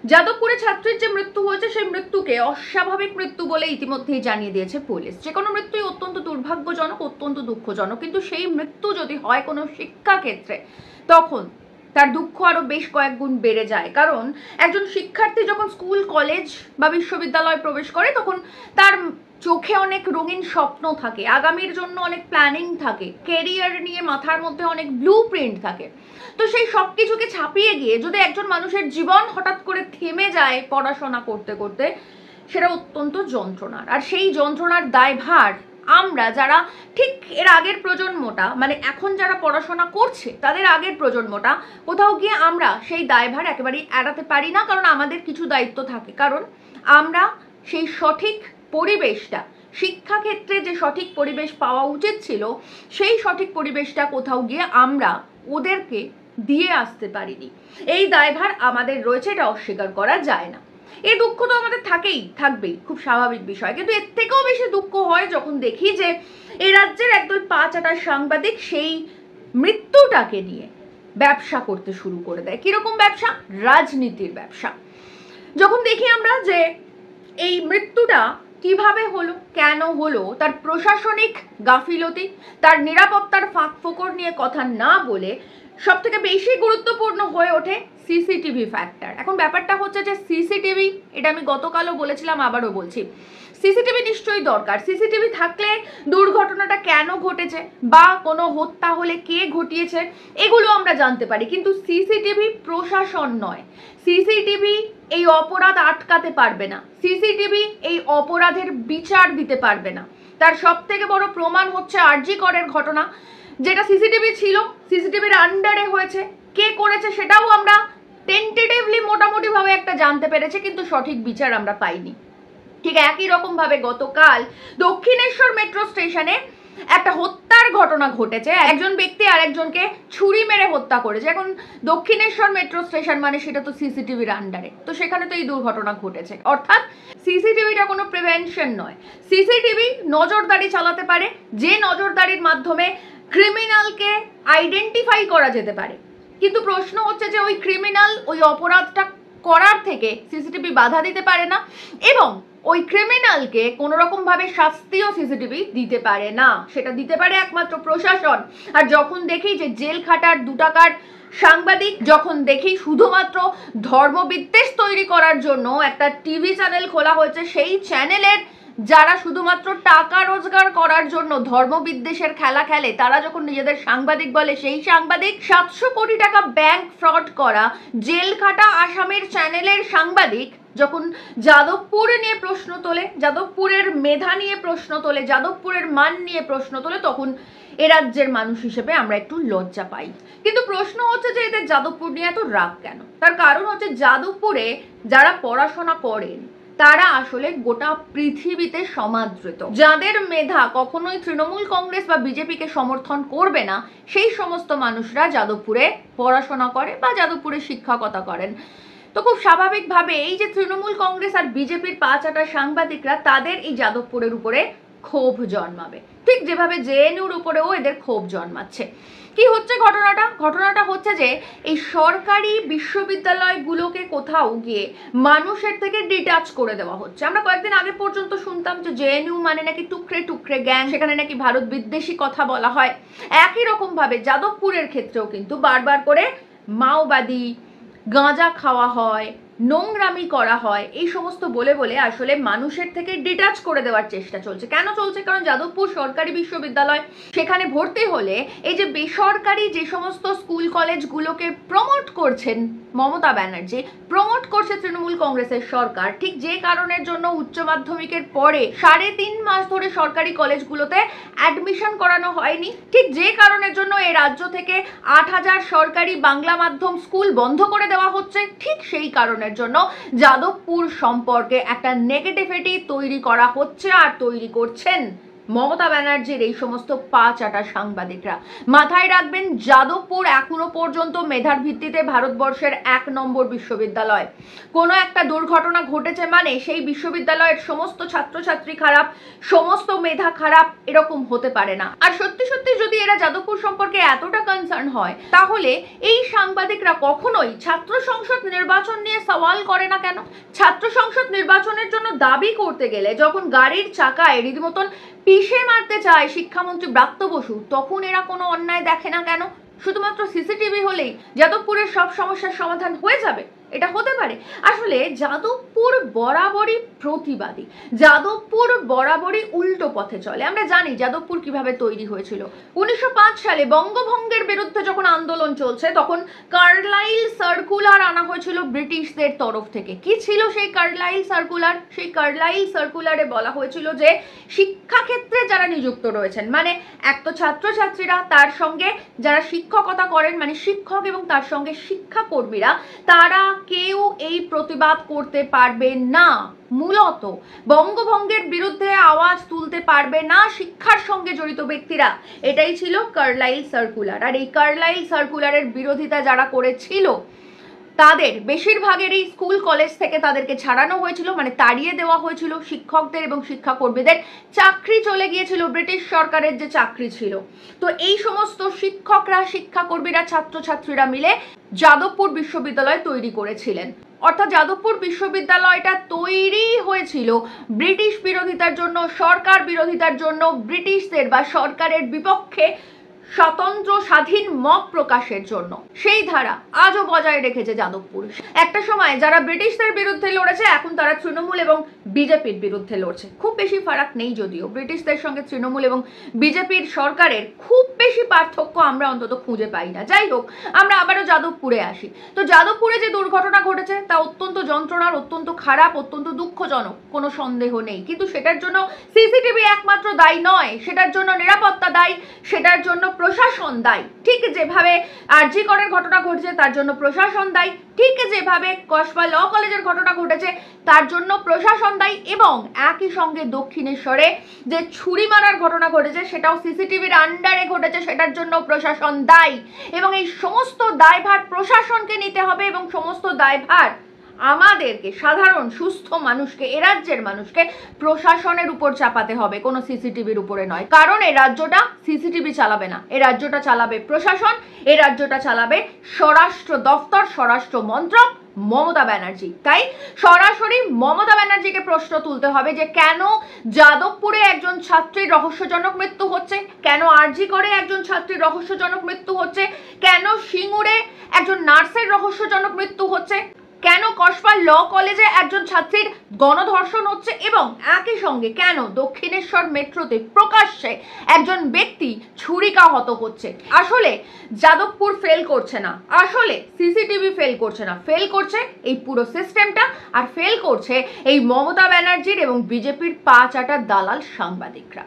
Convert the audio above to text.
যাদবপুরে ছাত্রীর যে মৃত্যু হয়েছে সেই মৃত্যুকে অস্বাভাবিক মৃত্যু বলে ইতিমধ্যেই জানিয়ে দিয়েছে পুলিশ। যে কোনো মৃত্যুই অত্যন্ত দুর্ভাগ্যজনক, অত্যন্ত দুঃখজনক, কিন্তু সেই মৃত্যু যদি হয় কোনো শিক্ষাক্ষেত্রে তখন তার দুঃখ আরো বেশ কয়েক গুণ বেড়ে যায়। কারণ একজন শিক্ষার্থী যখন স্কুল, কলেজ বা বিশ্ববিদ্যালয়ে প্রবেশ করে তখন তার চোখে অনেক রঙিন স্বপ্ন থাকে, আগামীর জন্য অনেক প্ল্যানিং থাকে, কেরিয়ার নিয়ে মাথার মধ্যে অনেক ব্লু প্রিন্ট থাকে। তো সেই সব কিছুকে ছাপিয়ে গিয়ে যদি একজন মানুষের জীবন হঠাৎ করে থেমে যায় পড়াশোনা করতে করতে, সেটা অত্যন্ত যন্ত্রণার। আর সেই যন্ত্রণার দায়ভার আমরা যারা ঠিক এর আগের প্রজন্মটা, মানে এখন যারা পড়াশোনা করছে তাদের আগের প্রজন্মটা, কোথাও গিয়ে আমরা সেই দায়ভার একেবারেই এড়াতে পারি না। কারণ আমাদের কিছু দায়িত্ব থাকে, কারণ আমরা সেই সঠিক পরিবেশটা, শিক্ষাক্ষেত্রে যে সঠিক পরিবেশ পাওয়া উচিত ছিল সেই সঠিক পরিবেশটা কোথাও গিয়ে আমরা ওদেরকে দিয়ে আসতে পারিনি। এই দায়ভার আমাদের রয়েছে, এটা অস্বীকার করা যায় না। এই দুঃখ তো আমাদের থাকবেই, খুব স্বাভাবিক বিষয়। কিন্তু এর থেকেও বেশি দুঃখ হয় যখন দেখি যে এই রাজ্যের একদল পাঁচাটা সাংবাদিক সেই মৃত্যুটাকে নিয়ে ব্যবসা করতে শুরু করে দেয়। কিরকম ব্যবসা? রাজনীতির ব্যবসা। যখন দেখি আমরা যে এই মৃত্যুটা কিভাবে হলো, কেন হলো, তার প্রশাসনিক গাফিলতি, তার নিরাপত্তার ফাঁক ফোকর নিয়ে কথা না বলে সব থেকে বেশি গুরুত্বপূর্ণ হয়ে ওঠে সিসিটিভি ফ্যাক্টর। এখন ব্যাপারটা হচ্ছে যে সিসিটিভি, এটা আমি গতকালও বলেছিলাম, আবারও বলছি, সিসিটিভি নিশ্চয়ই দরকার। সিসিটিভি থাকলে দুর্ঘটনাটা কেন ঘটেছে বা কোনো হত্যা হলে কে ঘটিয়েছে এগুলো আমরা জানতে পারি। কিন্তু সিসিটিভি প্রশাসন নয়, সিসিটিভি এই অপরাধ আটকাতে পারবে না, সিসিটিভি এই অপরাধের বিচার দিতে পারবে না। তার সব থেকে বড় প্রমাণ হচ্ছে আরজি করের ঘটনা, যেটা সিসিটিভি ছিল, সিসিটিভির আন্ডারে হয়েছে, কে করেছে সেটাও আমরা টেন্টেটিভলি মোটামুটিভাবে একটা জানতে পেরেছি, কিন্তু সঠিক বিচার আমরা পাইনি। ঠিক একই রকম ভাবে গতকাল দক্ষিণেশ্বর মেট্রো স্টেশনে একটা হত্যার ঘটনা ঘটেছে। একজন ব্যক্তি আরেকজনকে ছুরি মেরে হত্যা করেছে। এখন দক্ষিণেশ্বর মেট্রো স্টেশন মানে সেটা তো সিসিটিভির আন্ডারে, তো সেখানে তো এই দুর্ঘটনা ঘটেছে। অর্থাৎ সিসিটিভিটা কোনো প্রিভেনশন নয়, সিসিটিভি নজরদারি চালাতে পারে, যে নজরদারির মাধ্যমে ক্রিমিনালকে আইডেন্টিফাই করা যেতে পারে। কিন্তু প্রশ্ন হচ্ছে যে ওই ক্রিমিনাল ওই অপরাধটা করার থেকে সিসিটিভি বাধা দিতে পারে না, এবং ওই ক্রিমিনালকে কোনো রকম ভাবে শাস্তিও সিসিটিভি দিতে পারে না, সেটা দিতে পারে একমাত্র প্রশাসন। আর যখন দেখি যে জেল খাটার 2 টাকার সাংবাদিক, যখন দেখি শুধুমাত্র ধর্মবিদ্বেষ তৈরি করার জন্য একটা টিভি চ্যানেল খোলা হয়েছে, সেই চ্যানেলের যারা শুধুমাত্র টাকা রোজগার করার জন্য ধর্মবিদ্বেষের খেলা খেলে, তারা যখন নিজেদের সাংবাদিক বলে, সেই সাংবাদিক 700 কোটি টাকা ব্যাংক ফ্রড করা জেল খাটা আসামের চ্যানেলের সাংবাদিক যখন যাদবপুর নিয়ে প্রশ্ন তোলে, যাদবপুরের মেধা নিয়ে প্রশ্ন তোলে, যাদবপুরের মান নিয়ে প্রশ্ন তোলে, তখন এ রাজ্যের মানুষ হিসেবে আমরা একটু লজ্জা পাই। কিন্তু প্রশ্ন হচ্ছে যে এদের যাদবপুর নিয়ে এত রাগ কেন? তার কারণ হচ্ছে যাদবপুরে যারা পড়াশোনা করেন তারা আসলে গোটা পৃথিবীতে সমাদৃত। যাদের মেধা কখনোই তৃণমূল কংগ্রেস বা বিজেপিকে সমর্থন করবে না, সেই সমস্ত মানুষরা যাদবপুরে পড়াশোনা করে বা যাদবপুরে শিক্ষকতা করেন। তো খুব স্বাভাবিকভাবে এই যে তৃণমূল কংগ্রেস আর বিজেপির 5-8 সাংবাদিকরা, তাদের এই যাদবপুরের উপরে ক্ষোভ জন্মাবে, ঠিক যেভাবে জেএনইউর উপরেও এদের ক্ষোভ জন্মাচ্ছে। কি হচ্ছে ঘটনাটা হচ্ছে যে এই সরকারি বিশ্ববিদ্যালয়গুলোকে কোথাও গিয়ে মানুষের থেকে ডিটাচ করে দেওয়া হচ্ছে। আমরা কয়েকদিন আগে পর্যন্ত শুনতাম যে জেএনইউ মানে নাকি টুকরে টুকরে গ্যাং, সেখানে নাকি ভারত বিদ্বেষী কথা বলা হয়। একই রকম ভাবে যাদবপুরের ক্ষেত্রেও কিন্তু বারবার করে মাওবাদী, গাঁজা খাওয়া হয়, নোংরামি করা হয়, এই সমস্ত বলে বলে আসলে মানুষের থেকে ডিটাচ করে দেওয়ার চেষ্টা চলছে। কেন চলছে? কারণ যাদবপুর সরকারি বিশ্ববিদ্যালয়, সেখানে ভর্তি হলে এই যে বেসরকারি যে সমস্ত স্কুল কলেজগুলোকে প্রমোট করছেন মমতা ব্যানার্জি, প্রমোট করছে তৃণমূল কংগ্রেসের সরকার, ঠিক যে কারণের জন্য উচ্চ মাধ্যমিকের পরে 3.5 মাস ধরে সরকারি কলেজগুলোতে অ্যাডমিশন করানো হয়নি, ঠিক যে কারণের জন্য এই রাজ্য থেকে 8,000 সরকারি বাংলা মাধ্যম স্কুল বন্ধ করে দেওয়া হচ্ছে, ঠিক সেই কারণের জন্য যাদবপুর সম্পর্কে একটা নেগেটিভিটি তৈরি করা হচ্ছে আর তৈরি করছেন মমতা ব্যানার্জির এই সমস্ত পা চাটা সাংবাদিকরা। মাথায় রাখবেন, যাদবপুর এখনো পর্যন্ত মেধার ভিত্তিতে ভারতবর্ষের 1 নম্বর বিশ্ববিদ্যালয়। কোনো একটা দুর্ঘটনা ঘটেছে মানে সেই বিশ্ববিদ্যালয়ের সমস্ত ছাত্রছাত্রী খারাপ, সমস্ত মেধা খারাপ, এরকম হতে পারে না। আর সত্যি সত্যি যদি এরা যাদবপুর সম্পর্কে এতটা কনসার্ন হয়, তাহলে এই সাংবাদিকরা কখনোই ছাত্র সংসদ নির্বাচন নিয়ে সওয়াল করে না কেন? ছাত্র সংসদ নির্বাচনের জন্য দাবি করতে গেলে যখন গাড়ির চাকায় রীতিমতন পিষে মারতে চায় শিক্ষামন্ত্রী ব্রাত্য বসু, তখন এরা কোনো অন্যায় দেখে না কেন? শুধুমাত্র সিসিটিভি হলেই যাদবপুরের সব সমস্যার সমাধান হয়ে যাবে? এটা হতে পারে? আসলে যাদবপুর বরাবরই প্রতিবাদী, যাদবপুর বরাবরই উল্টো পথে চলে। আমরা জানি যাদবপুর কিভাবে তৈরি হয়েছিল। 1905 সালে বঙ্গভঙ্গের বিরুদ্ধে যখন আন্দোলন চলছে, তখন কার্লাইল সার্কুলার আনা হয়েছিল ব্রিটিশদের তরফ থেকে। কি ছিল সেই কার্লাইল সার্কুলার? সেই কার্লাইল সার্কুলারে বলা হয়েছিল যে শিক্ষাক্ষেত্রে যারা নিযুক্ত রয়েছেন, মানে এক তো ছাত্রছাত্রীরা, তার সঙ্গে যারা শিক্ষকতা করেন মানে শিক্ষক এবং তার সঙ্গে শিক্ষাকর্মীরা, তারা কেউ এই প্রতিবাদ করতে পারবে না। মূলত বঙ্গভঙ্গের বিরুদ্ধে আওয়াজ তুলতে পারবে না শিক্ষার সঙ্গে জড়িত ব্যক্তিরা। এটাই ছিল কার্লাইল সার্কুলার। আর এই কার্লাইল সার্কুলারের বিরোধিতা যারা করেছিল, তাদের বেশিরভাগেরই স্কুল কলেজ থেকে তাদেরকে ছাড়ানো হয়েছিল, মানে তাড়িয়ে দেওয়া হয়েছিল। শিক্ষকদের এবং শিক্ষাকর্মীদের চাকরি চলে গিয়েছিল, ব্রিটিশ সরকারের যে চাকরি ছিল। তো এই সমস্ত শিক্ষকরা, শিক্ষাকর্মীরা, ছাত্রছাত্রীরা মিলে যাদবপুর বিশ্ববিদ্যালয় তৈরি করেছিলেন। অর্থাৎ যাদবপুর বিশ্ববিদ্যালয়টা তৈরি হয়েছিল ব্রিটিশ বিরোধিতার জন্য, সরকার বিরোধিতার জন্য, ব্রিটিশদের বা সরকারের বিপক্ষে স্বতন্ত্র স্বাধীন মত প্রকাশের জন্য। সেই ধারা আজও বজায় রেখেছে যাদবপুর। একটা সময় যারা ব্রিটিশদের বিরুদ্ধে লড়েছে, এখন তারা তৃণমূল এবং বিজেপির বিরুদ্ধে লড়ছে। খুব বেশি ফারাক নেই যদিও, ব্রিটিশদের সঙ্গে তৃণমূল এবং বিজেপির সরকারের খুব বেশি পার্থক্য আমরা অন্তত খুঁজে পাই না। যাই হোক, আমরা আবারও যাদবপুরে আসি। তো যাদবপুরে যে দুর্ঘটনা ঘটেছে তা অত্যন্ত যন্ত্রণার, অত্যন্ত খারাপ, অত্যন্ত দুঃখজনক, কোনো সন্দেহ নেই। কিন্তু সেটার জন্য সিসিটিভি একমাত্র দায়ী নয়, সেটার জন্য নিরাপত্তা দায়ী, সেটার জন্য প্রশাসন দায়ী। ঠিক যেভাবে আরজি করের ঘটনা ঘটেছে তার জন্য প্রশাসন দায়ী, ঠিক যেভাবে কসবা ল কলেজের ঘটনা ঘটেছে তার জন্য প্রশাসন দায়ী, এবং একই সঙ্গে দক্ষিণেশ্বরে যে ছুরি মারার ঘটনা ঘটেছে সেটাও সিসিটিভির আন্ডারে ঘটেছে, সেটার জন্য প্রশাসন দায়ী। এবং এই সমস্ত দায়ভার প্রশাসনকে নিতে হবে, এবং সমস্ত দায়ভার আমাদেরকে, সাধারণ সুস্থ মানুষকে, এ রাজ্যের মানুষকে প্রশাসনের উপর চাপাতে হবে, কোনো সিসিটিভির উপরে নয়। কারণ এই রাজ্যটা সিসিটিভি চালাবে না, এই রাজ্যটা চালাবে প্রশাসন, এই রাজ্যটা চালাবে স্বরাষ্ট্র দফতর, স্বরাষ্ট্র মন্ত্রক, মমতা ব্যানার্জি। তাই সরাসরি মমতা ব্যানার্জিকে প্রশ্ন তুলতে হবে যে কেন যাদবপুরে একজন ছাত্রীর রহস্যজনক মৃত্যু হচ্ছে, কেন আরজি করে একজন ছাত্রীর রহস্যজনক মৃত্যু হচ্ছে, কেন সিঙ্গুরে একজন নার্সের রহস্যজনক মৃত্যু হচ্ছে, কেন কসবা ল কলেজে একজন ছাত্রীর গণধর্ষণ হচ্ছে, এবং একই সঙ্গে কেন দক্ষিণেশ্বর মেট্রোতে প্রকাশ্যে একজন ব্যক্তি ছুরিকাহত হচ্ছে। আসলে যাদবপুর ফেল করছে না, আসলে সিসিটিভি ফেল করছে না, ফেল করছে এই পুরো সিস্টেমটা, আর ফেল করছে এই মমতা ব্যানার্জির এবং বিজেপির পা চাটা দালাল সাংবাদিকরা।